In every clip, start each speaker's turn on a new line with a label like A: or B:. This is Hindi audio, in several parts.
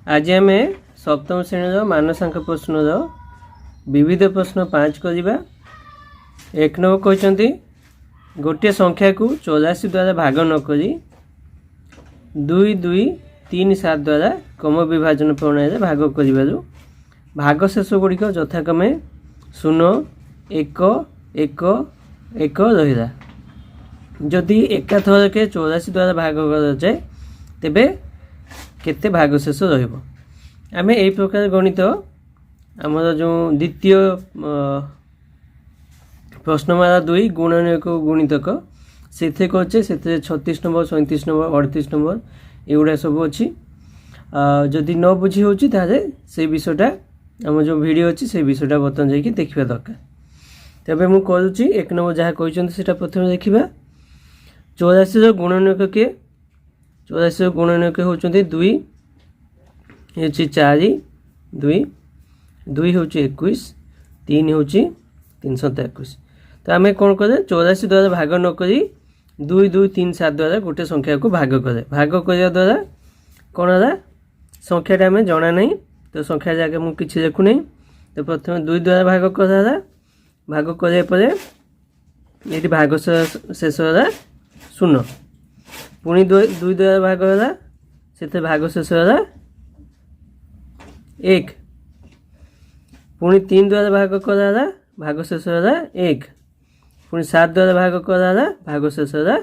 A: आज आम सप्तम श्रेणी मानसांक प्रश्न विविध प्रश्न 5 करवा। एक नंबर कहते गोटे संख्या को 84 द्वारा भाग न करी 2 2 3 7 द्वारा क्रम विभाजन प्रणाली भाग कर भाग शेष गुड़िक यथाक्रमे 0 1 1 1 रहा। जदि एकाथर के 84 द्वारा भाग कर जाए तेबे केते भाग शेष रमें यही प्रकार गणित आमर जो द्वितीय प्रश्नमाला 2 गुणनीयक गुणितक से करे से 36 नंबर 37 नंबर 38 नंबर एगुड़ा सब अच्छी। जदि न बुझी हो से विषयटा आम जो वीडियो अच्छी से विषयटा बर्तमान जाकि देखा दरकार। तेबे मुझे करुच्ची एक नंबर जहाँ कहते प्रथम देखा 84 गुणनीयक किए 84 गुणनीयक होती 2 हूँ 4 2 2 हूँ 21 3 हूँ 323। तो आम कौन करें 84 द्वारा भाग न करी 2 2 3 7 द्वारा गोटे संख्या को भाग करें। भाग करने द्वारा कौन है संख्याटा आम जना नहीं तो संख्या जगह मुझे किसी देखु नहीं। तो प्रथम 2 द्वारा भाग कर भाग कर ये भाग शेष है 0 पुणी 2 द्वारा भाग है से भाग शेष है 1 पुणी 3 द्वारा भाग कर भाग शेष है 1 पुणी 7 द्वारा भाग कर भाग शेष है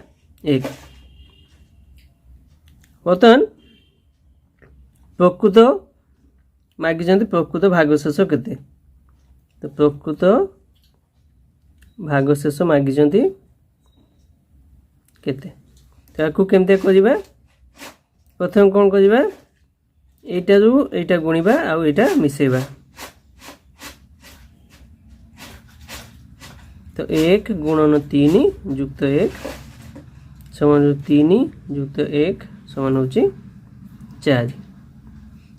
A: 1। बर्तमान प्रकृत मागिं प्रकृत भाग शेष केते तो प्रकृत भाग शेष मागिं केते ताकू केमते करिबा प्रथम कौन करिबा एटा गुणिबा आउ एटा मिसेबा। तो 1 गुणन 3 युक्त 1 समान 3 युक्त 1 समान हो 4।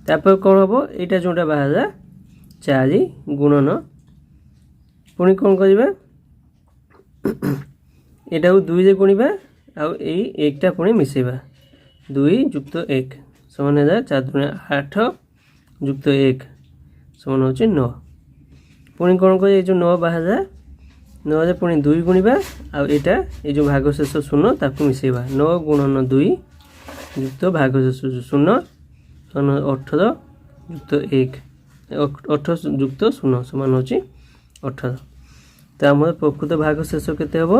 A: तापर कौन हम यहाँ जोटा बाहर 4 गुणन पुणी कौन करवा यहाँ 2 रे गुणिबा आउ यही 1टा पुणी मिसेबा 2 युक्त 1 समान है 4 दूनी 8 युक्त 1 समान हो 9। पुणी कौन कर जो 9 बाहर 9 रे पुणी 2 गुणिबा आउ यहाँ ये जो भाग शेष 0 ताकू मिसेबा 9 गुणन 2 युक्त भाग शेष 0 समान 18 युक्त 1 18 युक्त 0 समान हो 18। तो आम प्रकृत भाग शेष केते हम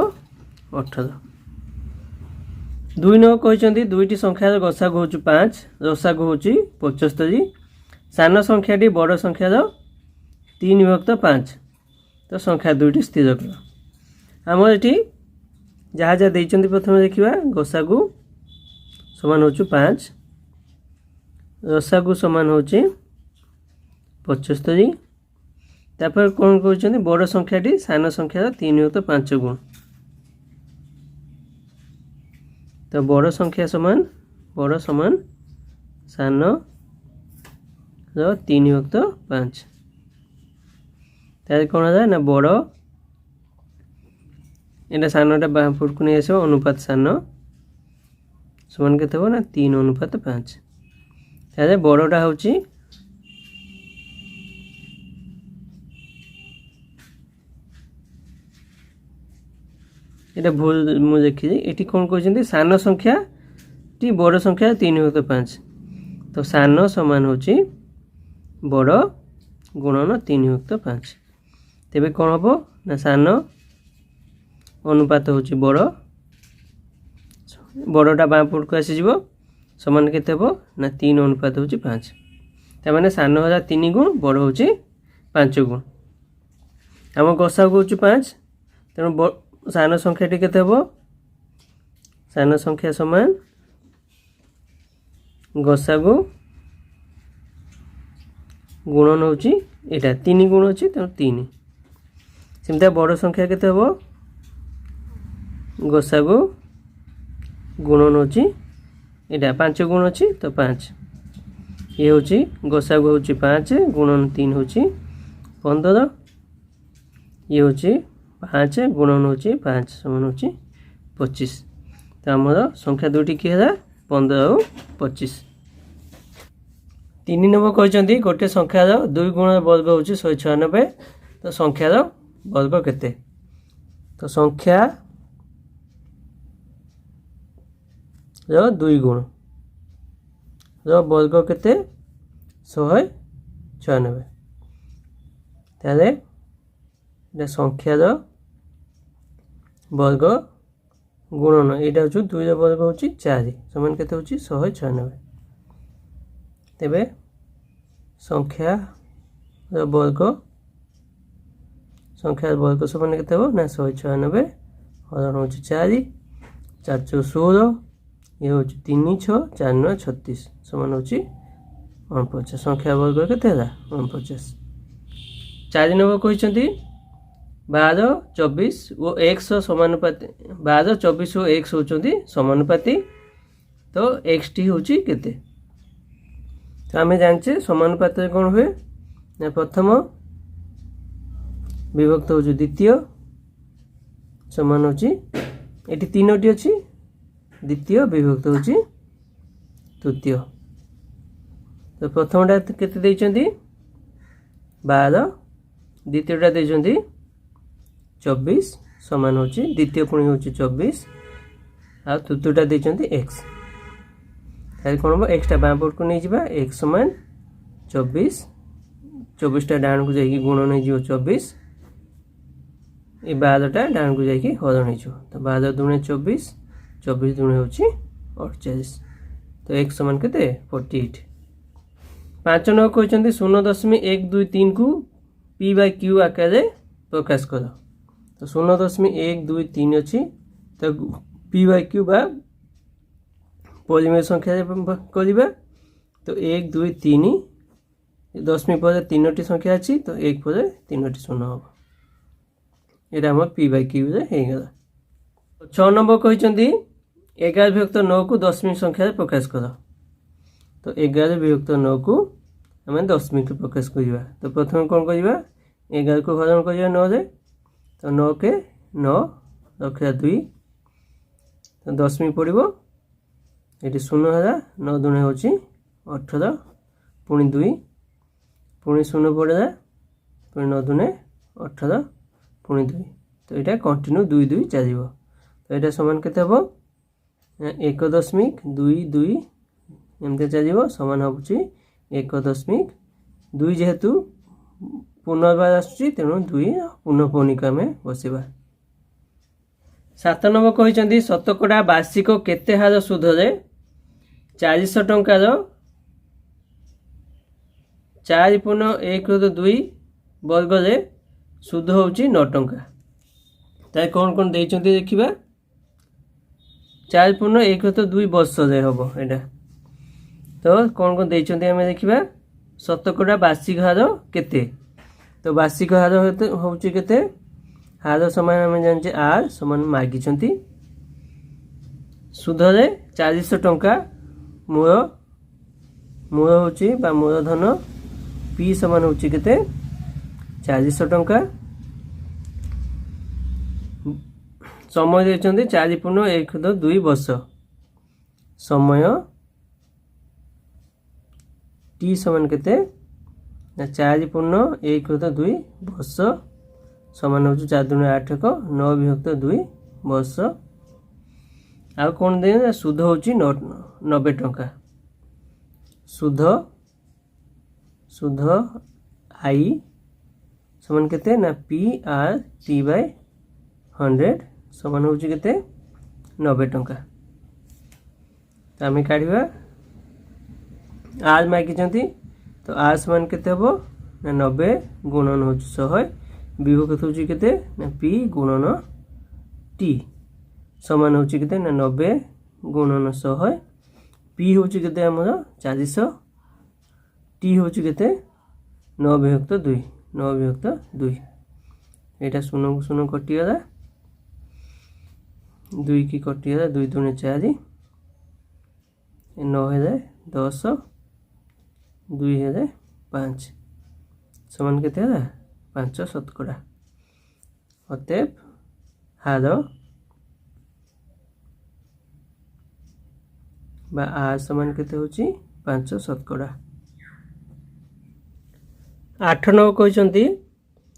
A: 18। 2 नंबर कहते 2टी संख्यार गसागु हूँ 5 रसागु हूँ 75 सान संख्याटी बड़ संख्यार 3 विभक्त 5 तो संख्या 2टी स्थिर कर। आम ये जहाँ जहाँ देते प्रथम देखा गसागु समान हो 5 रसागु समान हो 75 तापर कौन कहते बड़ संख्याटी सान संख्यार 3 विभक्त 5 गुण। तो बड़ संख्या समान सान 3 विभक्त 5 तार कौन है ना बड़ यहाँ सानटा बामपुट को नहीं आस अनुपात सान समान के ना 3 अनुपात 5 तार बड़टा हूँ ये भूल मुझे देखी ये कौन कहते सान संख्या टी बड़ संख्या 3 विभक्त 5 तो सान समान हो बड़ गुणन 3 विभक्त 5। तेबे कौन हम ना सान अनुपात हो बड़ बड़टा बाँ पट को आसीज समान के ना 3 अनुपात हो 5 तार सान होला 3 गुण बड़ हो 5 गुण। आम गसा हूँ 5 तेणु सान संख्याटी केते हबो सान संख्या समान गसागु गुणन होची एटा 3 गुण अछि तेणु 3 सेमता बड़ संख्या केते हबो गसागु गुणन होची एटा 5 गुण अछि तो 5 ये होची गसागु होची 5 गुणन 3 होची 15 ये होची 5 गुणन हो 5 समान हो 25। तो आमर संख्या 2टी किए 15 और 25। तीन नंबर कहते गोटे संख्यार 2 गुण वर्ग हूँ 196 तो संख्यार वर्ग केते तो संख्या 2 गुण वर्ग केते 196 ताले संख्यार वर्ग गुणन यहाँ हूँ 2 वर्ग हूँ 4 समान केते हूँ 196 तेबे संख्या वर्ग समान केते हो ना 196 हरण हूँ 4 4 चौ 16 ये हूँ 3 6 4 9 36 समान हूँ 49 संख्या वर्ग केते 49 4 नंबर कहते 12 24 और x समानुपाती 12 24 और x होती समानुपाती तो x टी हूँ केते तो आम जाने समानुपात कौन हुए ना प्रथम विभक्त हूँ द्वितीय समान हूँ ये 3टी अच्छी द्वितीय विभक्त हूँ तृतीय तो प्रथमटा केते 12 द्वितीयटा 24 समान हूँ द्वितीय पुणी हूँ 24 आ तृतीयटा x ताले कौन हम एक्सटा बाँ पट को नहीं जावा x समान 24 24टा डाण को जाकि गुण नहीं जो 24 ये 12टा डाण को जाकि हरण नहीं जो तो 12 दुणे 24 24 दुणे हूँ 48 तो x समान केते 48 5 नंबर कहते 0.123 को p/q आकार प्रकाश कर तो 0.123 अच्छी तो p/q बा पॉलीमर संख्या करवा तो 1 2 3 दशमी पर 3टी संख्या अच्छी तो 1 पर 3टी शून्य हम यहाँ आम p/q हो गला 6 नंबर कहते 11 विभक्त 9 को दशमी संख्या प्रकाश कर तो 11 विभक्त 9 को आम दशमी को प्रकाश करवा तो प्रथम कौन करवा 11 को हरण करवा 9 रे तो 9 के 9 रखा 2 तो दशमी पड़ो ये 0 है 9 दुणे हूँ 18 पुणी 2 पुणी 0 पड़ा पुणी 9 दुणे 18 पुणी 2 तो यहाँ कंटिन्यू 2 2 चलो तो यहाँ समान केते हम 1.2 एमती चलो समान हूँ 1.2 जेहेतु पुनर्बार आसूँ तेणु 2 पुनःपौनिक आम बसवा 7 नंबर कहते शतकड़ा वार्षिक केते हार सुधरे 400 टंकार 4.1/2 वर्ग रे सुध हूँ 9 टंका ताई कौन कौन देखा 4.1/2 वर्ष रे हम यहाँ तो कौन कौन देखते आम देखा शतकड़ा वार्षिक हार केते तो वार्षिक हार हूँ केते हार समान आम जाने आर समान मागी सुधरे 400 टंका मूल मूल हूँ मूलधन पी समान हूँ केते 400 टंका समय देते 4.1/2 वर्ष समय टी समान केते 4.1/2 वर्ष समान हूँ 4 दुणे 8 9 विभक्त 2 वर्ष आ कौन दे सुध हूँ 90 टंका सुध सुध आई समान केते ना PRT/100 समान हूँ केते 90 टंका तो आम काढ़ा आर मागी तो आर समान केते हम ना 90 गुणन हूँ 100 विभक्त हूँ केते ना P गुणन T समान हूँ केते ना 90 गुणन 100 P हूँ केते आमर 400 T हूँ केते 9 विभक्त 2 9 विभक्त 2 यहाँ 0 को 0 कटिगला 2 की कटिगला 2 दुणे 4 9 है 10 2 है 5 समान केते 5 शतकड़ा अतएव हार बा आर समान केते होची 5 शतकड़ा। 8 नंबर कहते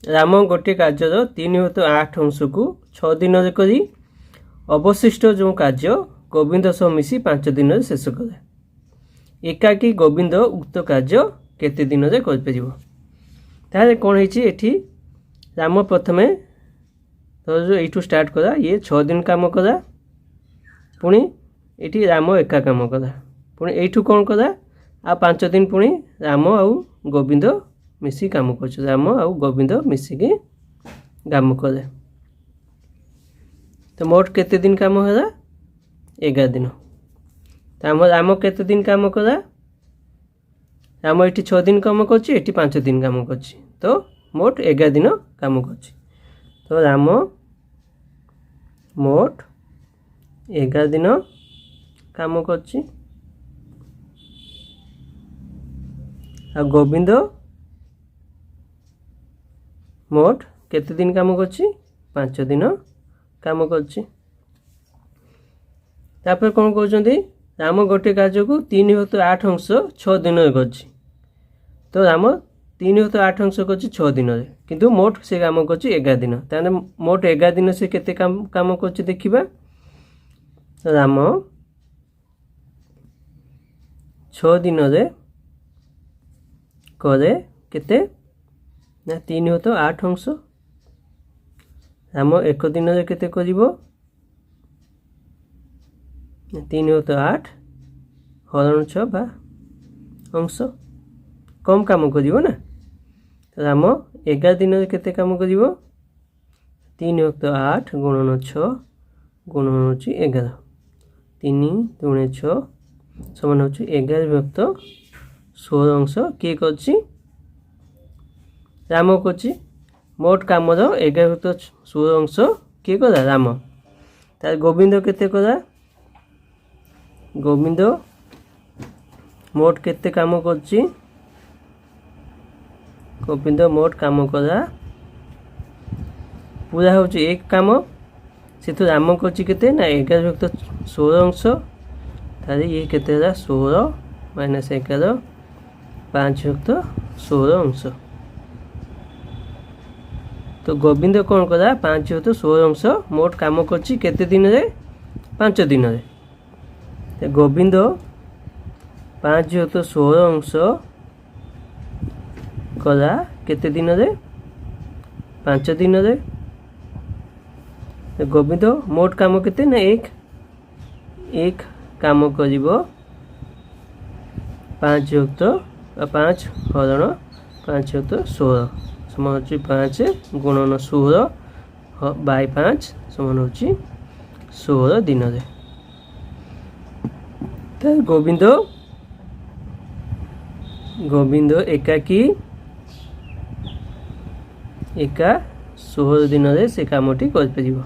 A: राम गोटे कार्यर 3/8 अंश को 6 दिन करी अवशिष्ट जो कार्य गोविंद सह मिसी 5 दिन शेष करे एकाकी गोविंद उक्त कार्य केते दिन कर कौन है राम प्रथमे तो जो यू स्टार्ट करा ये 6 दिन काम करा पुणी ये राम एका काम कला पुणी यू कौन कला आ 5 दिन पुणी राम आउ गोविंद मिसी काम कर राम आउ गोविंद मिसिकी काम करे तो मोट केते दिन काम है 11 दिन तो राम केते दिन काम कला राम ये 6 दिन काम कर 5 दिन काम कर तो मोट 11 दिन काम कर तो राम मोट 11 दिन काम कर गोविंद मोट केते दिन काम कर 5 दिन काम कर कौन कहते राम गोटे कार्य को 3/8 अंश 6 दिन कर तो राम 3/8 अंश कर 6 दिन किंतु मोट से काम कर 11 दिन ताने मोट 11 दिन से केते काम कर देखिबा राम 6 दिन करे केते ना 3/8 अंश राम 1 दिन केते करिवो 3/8 हरण 6 बा अंश कम काम करिवो ना राम 11 दिन केते काम करिवो 3/8 गुणन 6 गुणन होची 11 3 दूणे 6 समान होची 11/16 अंश किए करछि राम करछि मोट काम 11/16 अंश किए कला राम तार गोविंद केते कला गोविंद मोट केते काम करछि गोविंद मोट काम कला पूरा होची एक काम से तो राम करछि केते ना 11/16 अंश तारे ये केते 16 माइनस 11 5/16 अंश तो गोविंद कौन कला 5/16 अंश मोट काम करछि केते दिन रे 5 दिन रे तो गोविंद 5/16 अंश कला केते दिन रे 5 दिन रे तो गोविंद मोट काम केते ना एक काम करिवो 5 हरण 5/16 समान होची 5 गुणन 16 बाय 5 समान होची 16 दिन रे तो गोविंद एकाकी 16 दिन रे से कामटी कर परिबो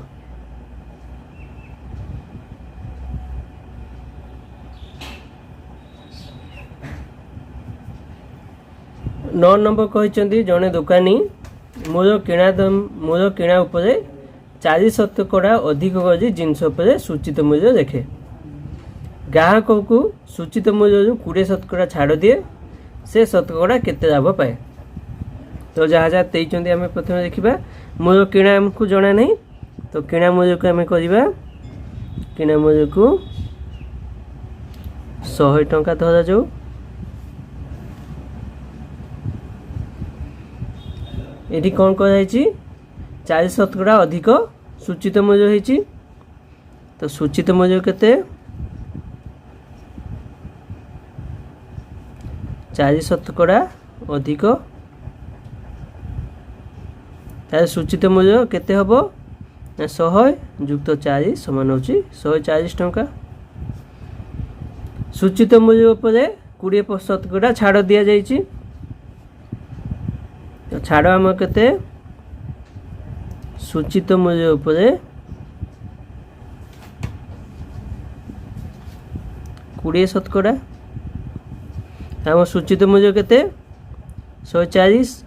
A: 9 नंबर कहते जड़े दोकानी मोर किणा उपर 40% अधिक कर जिनस सूचित मूल्य देखे ग्राहक को सूचित मूल्य 20% छाड़ दिए से शतकड़ा केते लाभ पाए तो जहाँ जहाँ देते आम प्रथम देखा मूल्य किणा आमको जना नहीं तो किणा मूल्य को आम करवा किणा मूल्य को 100 टंका धरा जाऊ ये कौन कर 40% अधिक सूचित मूल्य होती तो सूचित मूल्य केते 40% अधिक तार सूचित मूल्य केते हबो 100 युक्त 4 समान होची 140 टंका सूचित मूल्य उपरे 20% छाड़ दिया जाइछि तो छाड़ आम केते सूचित मूल्य उपरे 20% आम सूचित मूल्य केते 140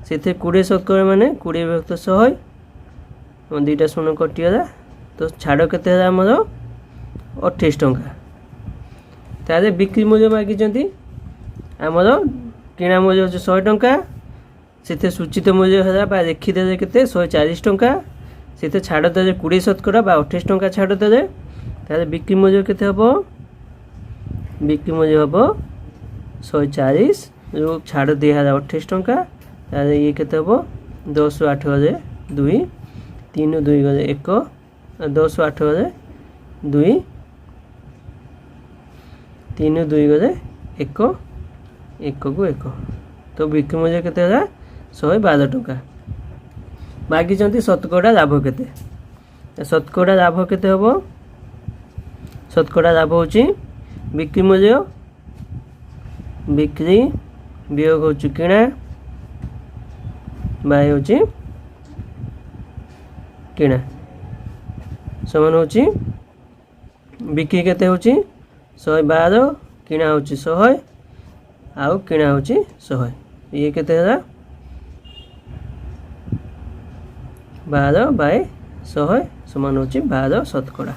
A: से 20% माने 20/100 दुईटा शून्य कटिगला तो छाड़ केते आमर 28 टंका तारे बिक्री मूल्य मागिचंती आमर किणा मूल्य 100 टंका से सूचित मूल्य है लिखी दे के 140 टंका से छाड़ दे 20% 28 टंका छाड़ दे ताले बिक्री मूल्य के हम बिक्री मूल्य हम 140 जो छाड़ दिया 28 टंका ताले ये के हम 10 8 गजे 2 3 2 गजे 1 10 8 गजे 2 3 2 गजे 1 1 को 1 तो बिक्री मूल्य के 112 टंका मागी शतकड़ा लाभ के शतकड़ा लाभ के हम शतकड़ा लाभ हो बिक्री मूल्य बिक्री वियोग हो किणा बाय हो किणा समान हो बिक्री के 112 किणा हो 100 आउ किणा हो 100 ये के 12 बाय 100 समान हो 12 शतकड़ा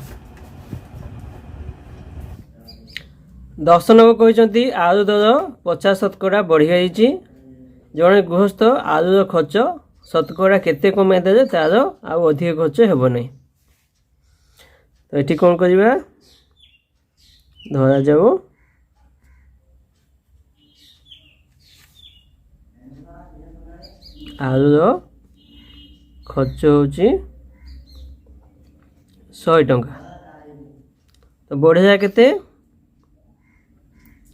A: 10 नंबर कहते आलू दर 50 शतकड़ा बढ़ी जाइए जड़े गृहस्थ आलूर खर्च शतकड़ा केते कमाई देले तार आउ अधिक खर्च हेब नहीं तो ये कौन करवा धरा जाऊ आलूर खर्च हो 100 टंका तो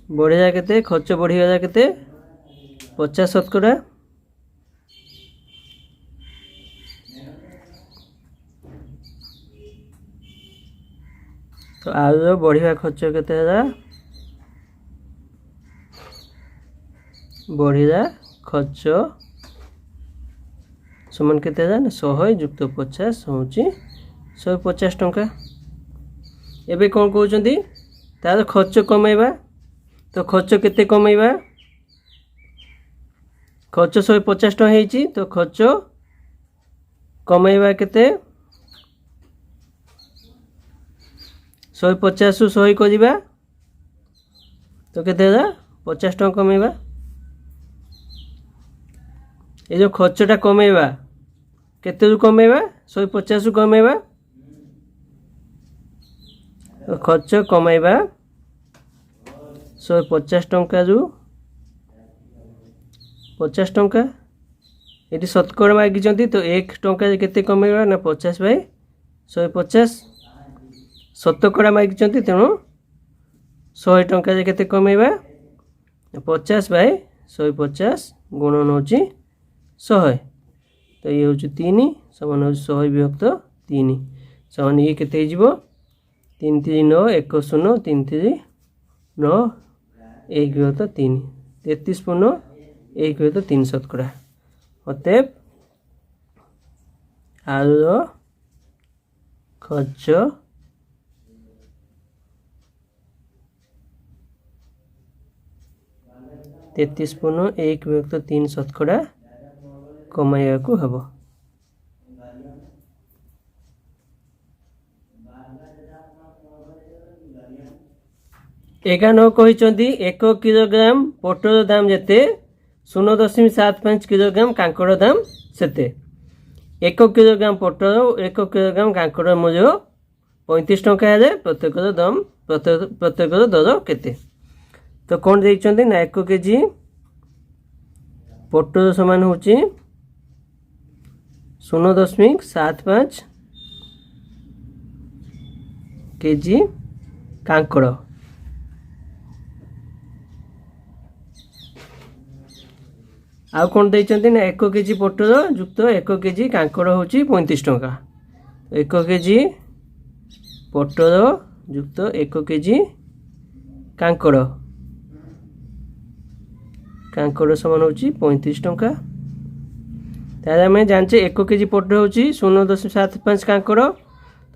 A: बढ़िया केते खर्च बढ़ीगला केते 50 शतकड़ा तो आलूर बढ़िया खर्च केते बढ़िया खर्च समान के 100 युक्त 50 हूँ 150 टंका एबे कौन कहते तार खर्च कमाइबा तो खर्च केते कमाइबा खर्च 150 टंका होईची तो खर्च कमाइबा केते 150 रु 100 करिबा तो केते 50 टंका कमाइबा ये जो खर्चटा कमाइबा केते रु कमाइबा 150 रु कमाइबा तो खर्च कमाइबा 150 टंका रु 50 टंका ये शतकड़ा मागिंट तो 1 टंका केते कमाइबा ना 50 बाय 150 शतकड़ा मागिंट तेणु 100 टंका केते कमाइबा 50 बाय 150 गुणन हो 100 तो ये हूँ 3 समान हूँ 100 विभक्त 3 समान ये केते 3 3 9 1 0 3 3 9 1 विभक्त 3 33 पूर्ण 1 विभक्त 3 शतकड़ा अतएव आलूर खर्च तेतीस पूर्ण 1 विभक्त 3 शतकड़ा कमाइया को हब एगानो कहते 1 किलोग्राम पोटर दाम जेते 0.75 किलोग्राम कांकड़ दाम सेते 1 किलोग्राम पोटर 1 किलोग्राम कांकड़ मूल्य 35 टंका है प्रत्येक दाम प्रत्येक दर केते तो कौन देखते ना 1 केजी पोटर समान हो 0.75 केजी कांकड़ आउ कौन देखते ना 1 केजी पोटर युक्त 1 केजी कांकड़ हो 35 टंका 1 केजी पोटर युक्त 1 केजी कांकड़ कांकड़ समान हो 35 टंका ताले आम जाने 1 केजी पोटर हो 0.75 कांकड़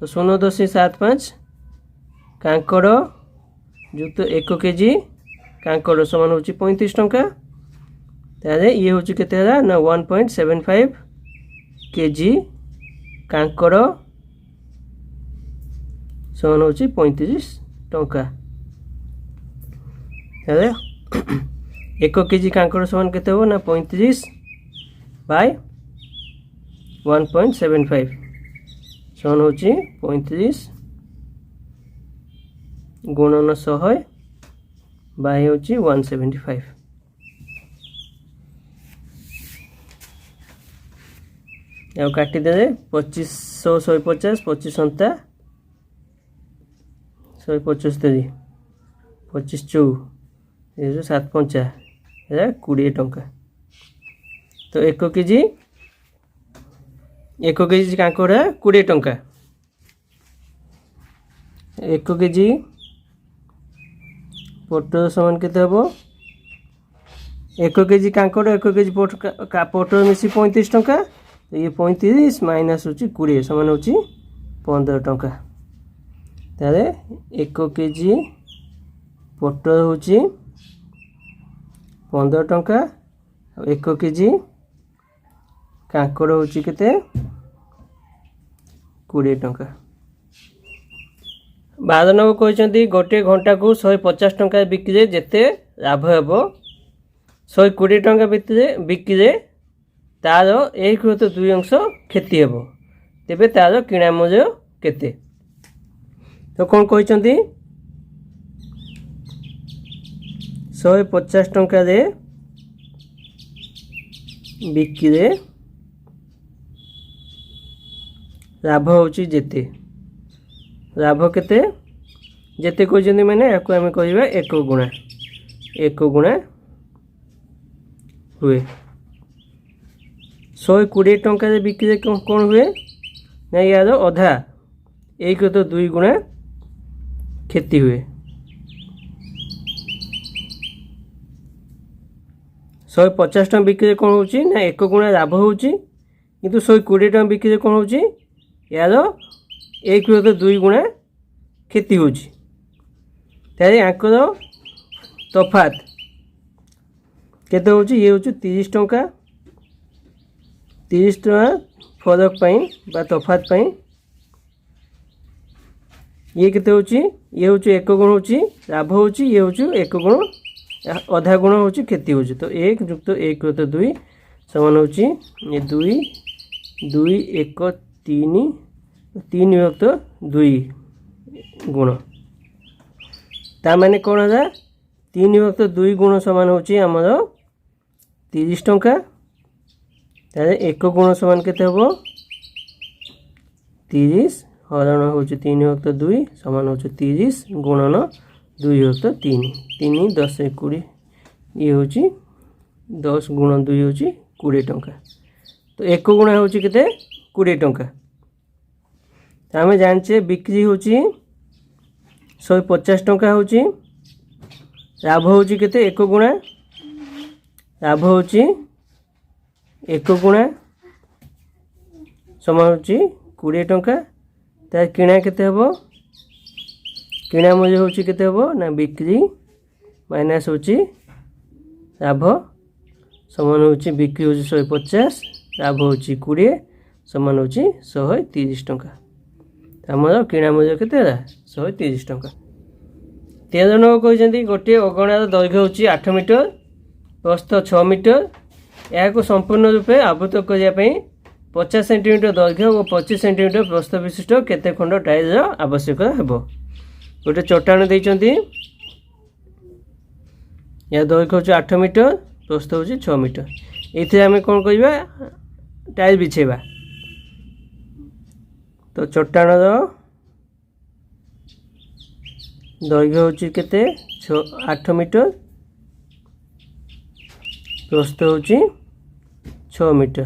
A: तो 0.75 कांकड़ युक्त 1 केजी कांकड़ समान हो 35 टंका ताले ये हूँ केते ना 1.75 केजी कांकड़ समान हो 35 टंका ताले 1 केजी कांकड़ समान केते हो ना 35 बाय 1.75 समान होची 35 गुणन 100 बाय होची 175 या काटी दे 2500 150 25 संता 175 25 चौ ये 7 20 टंका तो 1 केजी कांकोड़ा 20 टंका 1 केजी पोटल समान केते हबो 1 केजी कांकोड़ा 1 केजी पोटल मिसी 35 टंका तो ये 35 माइनस होची 20 समान होची 15 टंका तारे 1 केजी पोटल होची 15 टंका 1 केजी कांकोड़ होची केते 20 टंका 12 नंबर कहते गोटे घंटा को 150 टंका बिक्री जेते लाभ हे 120 टंका बिक्री तार 1 ରୁ 2 अंश क्षति हे तेबे तार किणा मूल्य केते तो कौन कहते 150 टंका रे बिक्री लाभ होची जेते लाभ केते जेते कहते मैंने या आम कह 1 गुणा हुए 120 टंका बिक्री कौन हुए ना यार अधा 1 ରୁ 2 गुणा क्षति हुए 150 टंका बिक्री कौन होची ना 1 गुणा लाभ होची किंतु 120 टंका बिक्री कौन होची यार 1 ରୁ 2 गुणा क्षति होची तारे आंकर तफात केते होची ये होची 30 टंका फरक पाई बा तफात पाई ये केते होची ये होची 1 गुण होची लाभ होची ये होची 1 गुण अधा गुण होची क्षति होची तो 1 + 1 + 2 समान होची ये 2 2 1 3 3 विभक्त 2 गुण ता माने कोन है 3 विभक्त 2 गुण समान होची हमर 30 टंका तारे 1 गुण समान केते हबो 30 हरण होची 3 विभक्त 2 समान होची 30 गुणन 2 विभक्त 3 3 10 20 ये होची 10 गुण 2 होची 20 टंका तो 1 गुणा होची केते 20 टंका आम जाने बिक्री होची 150 टंका होची लाभ होची केते 1 गुणा लाभ होची 1 गुणा समान होची 20 टंका तार किणा केते हबो किणा मूल्य होची केते हबो ना बिक्री माइनस होची लाभ समान होची बिक्री होची 150 लाभ होची 20 समान होची 130 टंका आमर किणा मूल्य केते 130 टंका 13 नंबर कहते गोटे अगणार दैर्घ्य होची 8 मीटर प्रस्थ 6 मीटर या संपूर्ण रूपे आवृत करने 50 सेंटीमीटर दैर्घ्य और 25 सेंटीमीटर प्रस्थ विशिष्ट केते खंड टाइल आवश्यक हेबो गोटे चट्टान देइचंती या दैर्घ्य होची 8 मीटर प्रस्थ होची 6 मीटर एथे आमे कोन करबा टाइल बिछेबा तो चट्टान दैर्घ्य होची केते 8 मीटर प्रस्थ होची 6 मीटर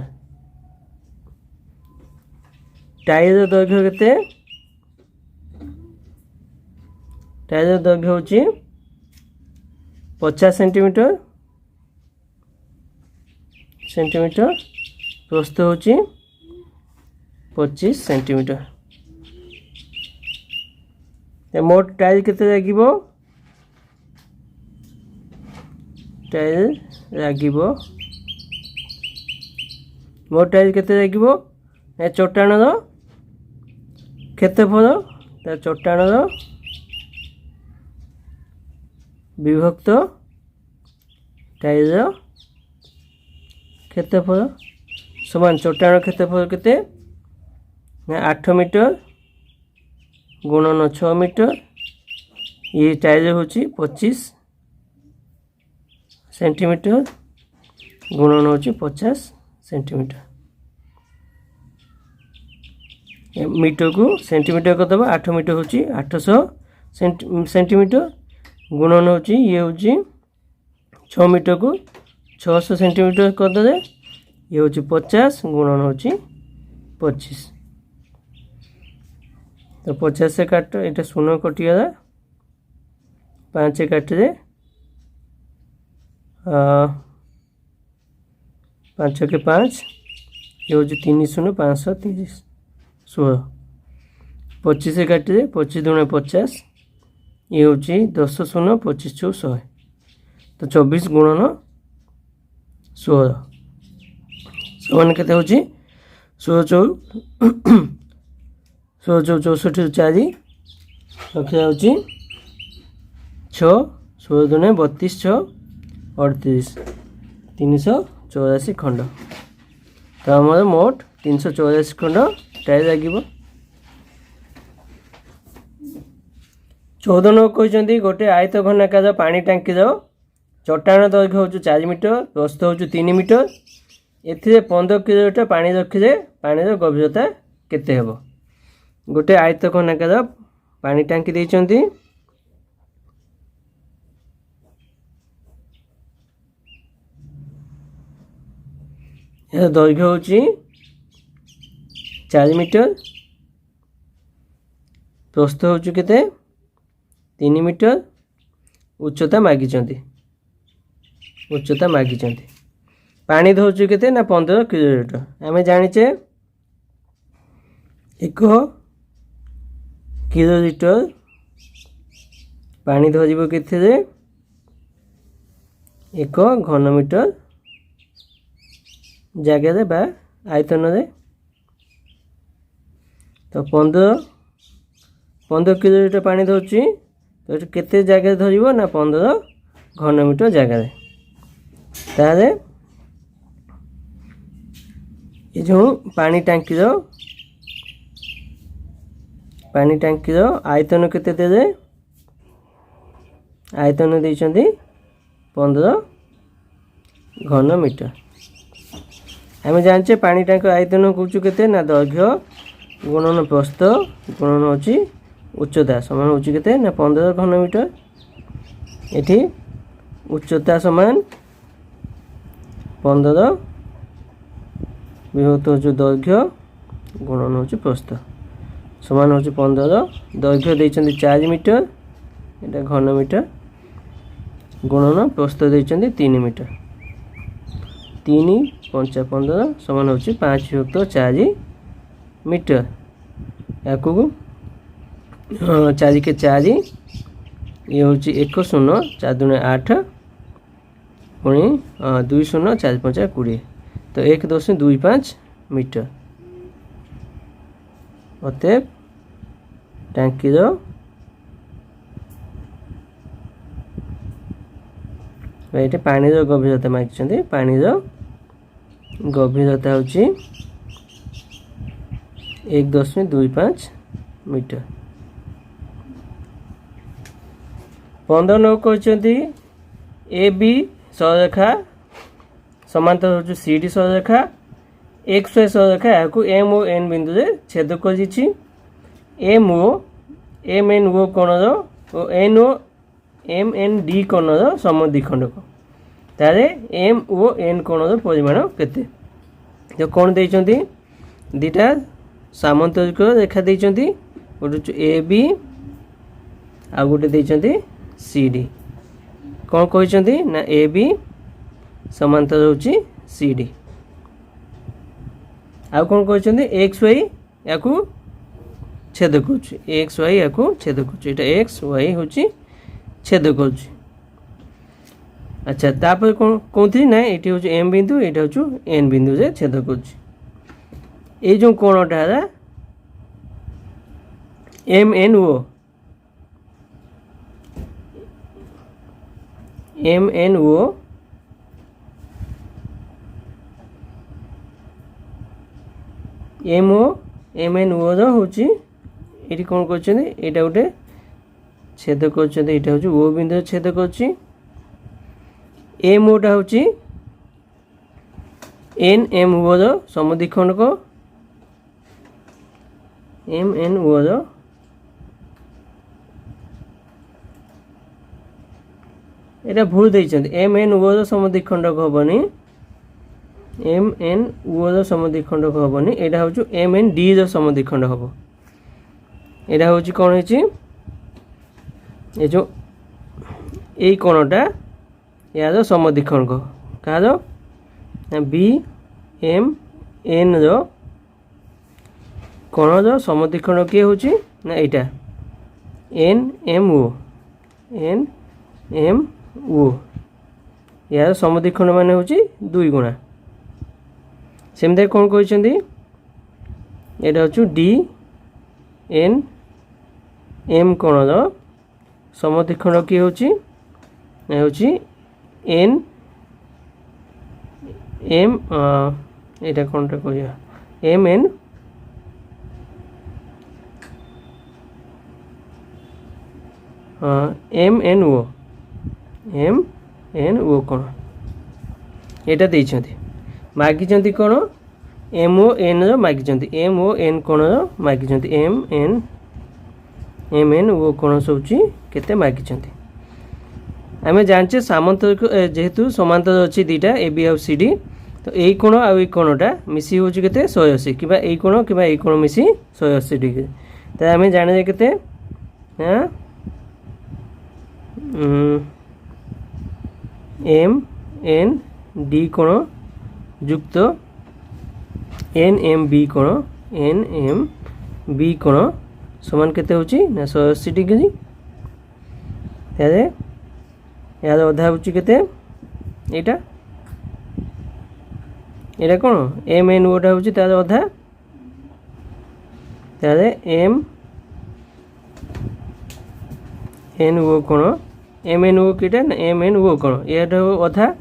A: टाइल दैर्घ्य केते टाइल दैर्घ्य होची 50 सेंटीमीटर प्रस्थ होची 25 सेंटीमीटर मोट टाइल केते लागिबो टाइल लागिबो मोट टाइल केते लागिबो ए चट्टान क्षेत्रफल चट्टान विभक्त टाइल क्षेत्रफल समान चट्टाण क्षेत्रफल केते ना 8 मीटर गुणन 6 मीटर ये टाइल होची 25 सेंटीमीटर गुणन होची 50 सेंटीमीटर मीटर को सेंटीमीटर कर दबा 8 मीटर होची 800 सेंटीमीटर गुणन होची ये होची 6 मीटर को 600 सेंटीमीटर कर दे ये होची 50 गुणन होची 25 तो 50 से काट ये शून्य कटिगला 5 से काट दे 5 के 5 ये होची 3 शून्य 530 16 25 से काट दे 25 दूने 50 ये होची 10 शून्य 25 चौ 100 तो 24 गुणन 16 समान केते होची 16 चौ 64 4 रखा होची 6 16 दूने 32 6 38 384 खंड तो आमर मोट 384 खंड टाइल लगे 14 नंबर कहते गोटे आयत घनाकार पानी टांकी चट्टाण दैर्घ्य हो 4 मीटर प्रस्थ हो 3 मीटर ए 15 किलोमीटर पानी रखिले पानी गभीरता केते हेबो गोटे आयत घनाकार पानी टांकी देइचंती दैर्घ्य हो 4 मीटर प्रस्थ हो 3 मीटर उच्चता मागिचंती पानी धरचु केते ना 15 किलोमीटर आम जाचे 1 किलोलीटर पानी धरब के 1 घनमीटर जगह बा आयतन तो 15 किलोलीटर पानी धरची तो केते जगह धरब ना 15 घनमीटर जगह ताले ये जो पानी टांकी आयतन केते दे आयतन देइचंती 15 घनमीटर आम जाने पानी टांकी आयतन कौचु केते ना दैर्घ्य गुणन प्रस्थ गुणन होची उच्चता समान होची केते ना 15 घनमीटर एठी उच्चता समान 15 विभक्त हो दैर्घ्य गुणन होची प्रस्थ समान होची 15 दैर्घ्य देइचंती 4 मीटर एटा घनमीटर गुणन प्रस्थ देइचंती 3 मीटर 3 5 15 समान होची 5 विभक्त 4 मीटर या 4 के 4 ये हूँ 1 शून्य 4 दूने 8 पुणी 2 शून्य 4 5 20 तो 1.25 मीटर अतएव टांकी ये पानी गभीरता मागिंट पानी गभीरता हूँ 1.25 मीटर 15 नौ कहते ए बी सररेखा समांतर हो सी डी सररेखा एक्स वाई सररेखा या एम ओ एन बिंदु से छेद कर एम एन ओ कोण N O M N D कोण समद्विखंडक तारे एम ओ एन कोण परिमाण केते जो कौन देइचंती दीटा सामांतरिक रेखा देइचंती गोटे ए बी आ गोटे देइचंती सी डी कौन कहते ना ए बी समांतर होची सी डी आ कौन कहते एक्स वाई या छेद करुच्ची एक्स वाई या छेद करुच्ची एटा एक्स वाई होची छेद करुच्ची अच्छा तापर कौन कौन ना ये हूँ एम बिंदु ये हूँ एन बिंदु से छेद करुच्ची ये जो कोणटा है M N O M O M N O होची एटी कौन कर एटा गोटे छेद कर ओ बिंदु छेद कर एम ओटा हूँ एन एम ओ समद्विखंडक एम एन ओ एटा भूल देइछन्ति एम एन ओ समद्विखंडक हबनी एम एन ओ समद्विखंडक हबनी एटा हूँ एम एन डी समद्विखंड हम एटा हूँ कौन है ये जो यही कोणटा यार समद्विखंडक क्या बी एम एन कोण समद्विखंड किए हूँ ना यहाँ एन एम ओ यार समद्विखंड मान हूँ 2 गुणा सेमती कौन कहते यहाँ हूँ डी एन एम कोण समद्विखंड किए हूँ एन एम यहाँ कौन कह M N M N O कौन यहाँ देते मागिंट कौन एम ओ एन मागिंट एम ओ एन कौन मागिंट एम एन ओ कौन सब केते मागिंट आम जाने सामांतरिक जेहेतु समांतर अच्छी दुईटा ए बी आउ सी डी तो यही कोण आ कोणटा मिसी हूँ के 180 कि यही कोण कि यही कोण मिसी 180 डिग्री तो आम जाने के एम एन डी कोण युक्त एन एम बी कोण समान केते होची ना 180 डिग्री यार अधा हूँ के यहाँ कौन एम एन ओटा हूँ तार अधा तार एम एन ओ कौन एम एन ओ किटा ना एम एन ओ कौन यहाँ अधा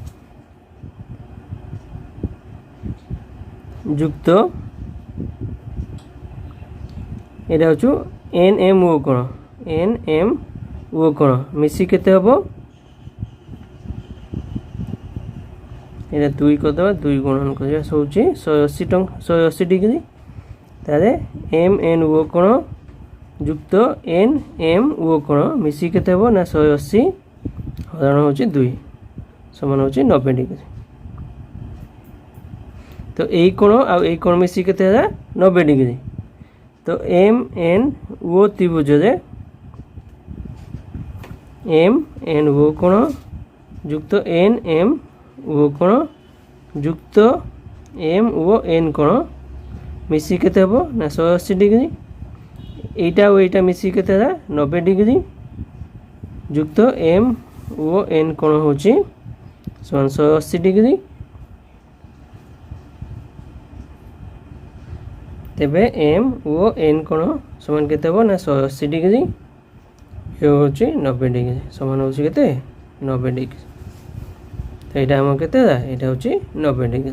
A: युक्त यहाँ हूँ एन एम ओ कौन एन एम ओ कौन मिसी केते हम ये 2 करदे 2 गुणन कर सब 180 डिग्री तारे एम एन ओ कोण युक्त एन एम ओ कोण मिसी केते हो ना 180 हरण हूँ 2 समान हूँ 90 डिग्री तो यही कोण आई कोण मिसी केते 90 डिग्री तो एम एन ओ त्रिभुज एम एन ओ कोण युक्त एन एम ओ कोण युक्त एम ओ एन कोण मिसी केते हो ना 180 डिग्री एटा और एटा मिसी केते 90 डिग्री युक्त एम ओ एन कोण होची 180 डिग्री तेबे एम ओ एन कोण समान केते हो ना 180 डिग्री ये होची 90 डिग्री समान होची केते 90 डिग्री तो यहाँ आम के 90 डिग्री।